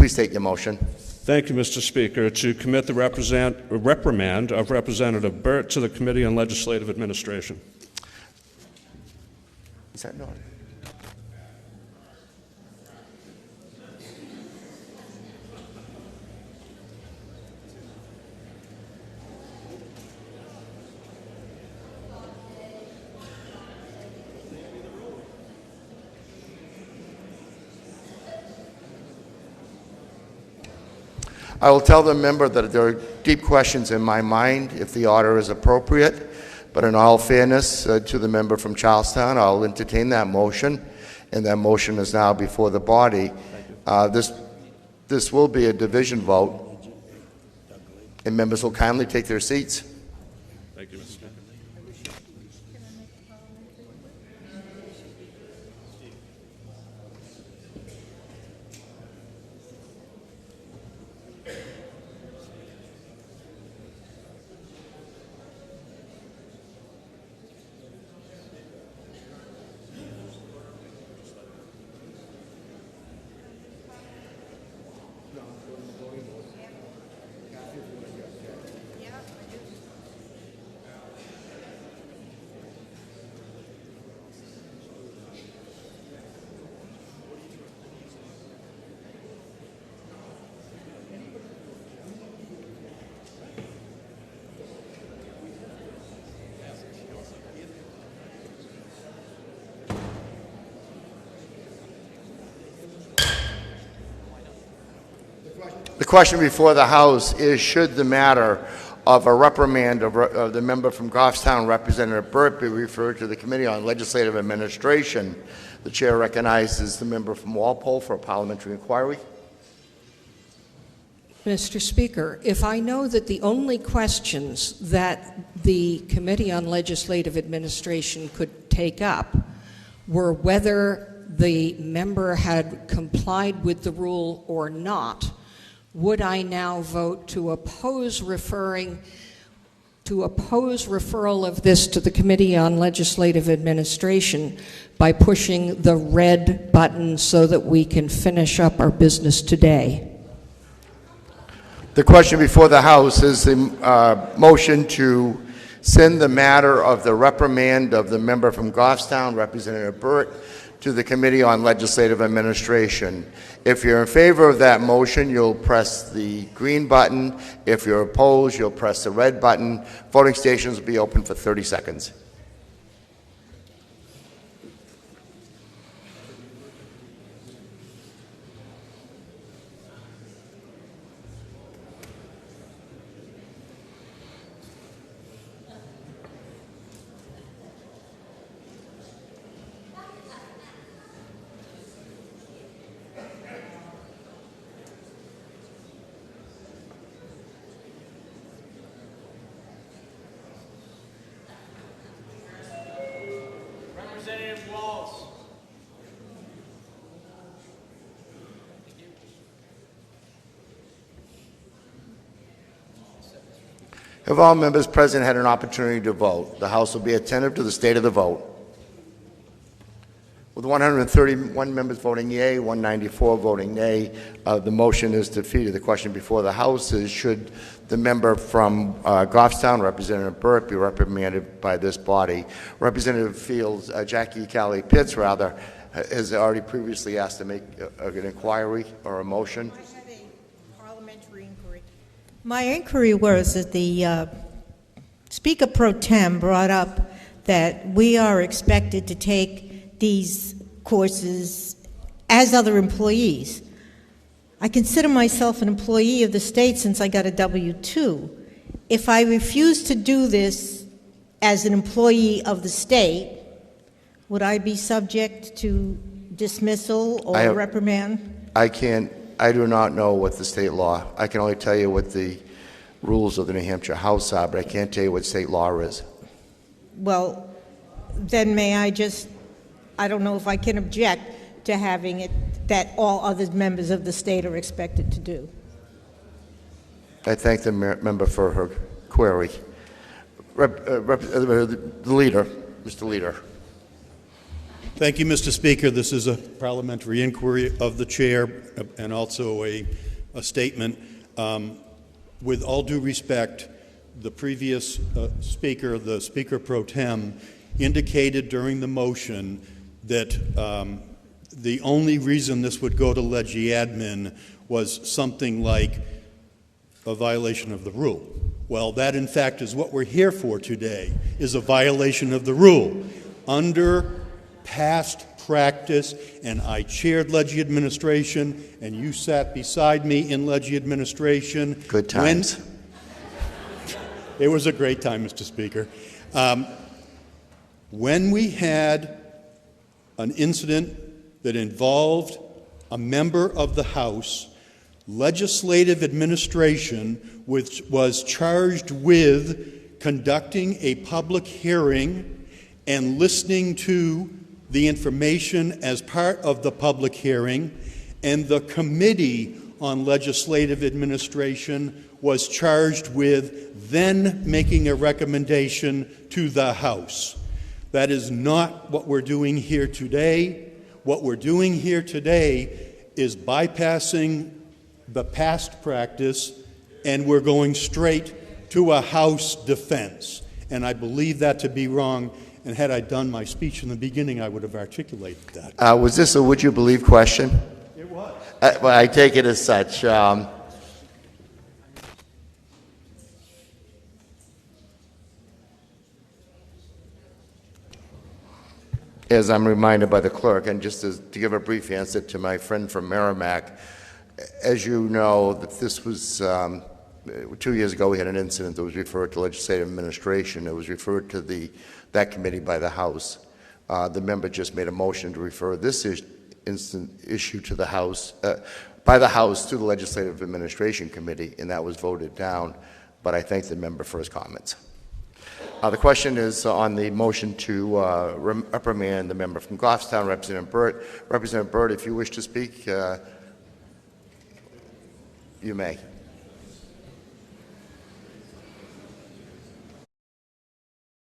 Please state your motion. Thank you, Mr. Speaker. To commit the reprimand of Representative Burt to the Committee on Legislative Administration. Is that not? I will tell the member that there are deep questions in my mind if the order is appropriate, but in all fairness to the member from Charlestown, I'll entertain that motion, and that motion is now before the body. This will be a division vote, and members will kindly take their seats. Thank you, Mr. Speaker. The question before the House is, should the matter of a reprimand of the member from Goffstown, Representative Burt, be referred to the Committee on Legislative Administration? The chair recognizes the member from Walpole for a parliamentary inquiry. Mr. Speaker, if I know that the only questions that the Committee on Legislative Administration could take up were whether the member had complied with the rule or not, would I now vote to oppose referral of this to the Committee on Legislative Administration by pushing the red button so that we can finish up our business today? The question before the House is the motion to send the matter of the reprimand of the member from Goffstown, Representative Burt, to the Committee on Legislative Administration. If you're in favor of that motion, you'll press the green button. If you're opposed, you'll press the red button. Voting stations will be open for 30 seconds. Have all members present had an opportunity to vote? The House will be attentive to the state of the vote. With 131 members voting yea, 194 voting nay, the motion is defeated. The question before the House is, should the member from Goffstown, Representative Burt, be reprimanded by this body? Representative Fields, Jackie Calley Pitts, rather, has already previously asked to make an inquiry or a motion. I have a parliamentary inquiry. My inquiry was that the Speaker Pro Tem brought up that we are expected to take these courses as other employees. I consider myself an employee of the state since I got a W-2. If I refuse to do this as an employee of the state, would I be subject to dismissal or reprimand? I do not know what the state law. I can only tell you what the rules of the New Hampshire House are, but I can't tell you what state law is. Well, then may I just, I don't know if I can object to having it that all other members of the state are expected to do. I thank the member for her query. The leader, Mr. Leader. Thank you, Mr. Speaker. This is a parliamentary inquiry of the chair and also a statement. With all due respect, the previous speaker, the Speaker Pro Tem, indicated during the motion that the only reason this would go to Legi Admin was something like a violation of the rule. Well, that in fact is what we're here for today, is a violation of the rule. Under past practice, and I chaired Legi Administration, and you sat beside me in Legi Administration. Good times. It was a great time, Mr. Speaker. When we had an incident that involved a member of the House, legislative administration, which was charged with conducting a public hearing and listening to the information as part of the public hearing, and the Committee on Legislative Administration was charged with then making a recommendation to the House. That is not what we're doing here today. What we're doing here today is bypassing the past practice, and we're going straight to a House defense. And I believe that to be wrong, and had I done my speech in the beginning, I would have articulated that. Was this a would you believe question? It was. Well, I take it as such. As I'm reminded by the clerk, and just to give a brief answer to my friend from Merrimack, as you know, that this was 2 years ago we had an incident that was referred to legislative administration. It was referred to that committee by the House. The member just made a motion to refer this issue to the House, by the House to the Legislative Administration Committee, and that was voted down. But I thank the member for his comments. The question is on the motion to reprimand the member from Goffstown, Representative Burt. Representative Burt, if you wish to speak, you may.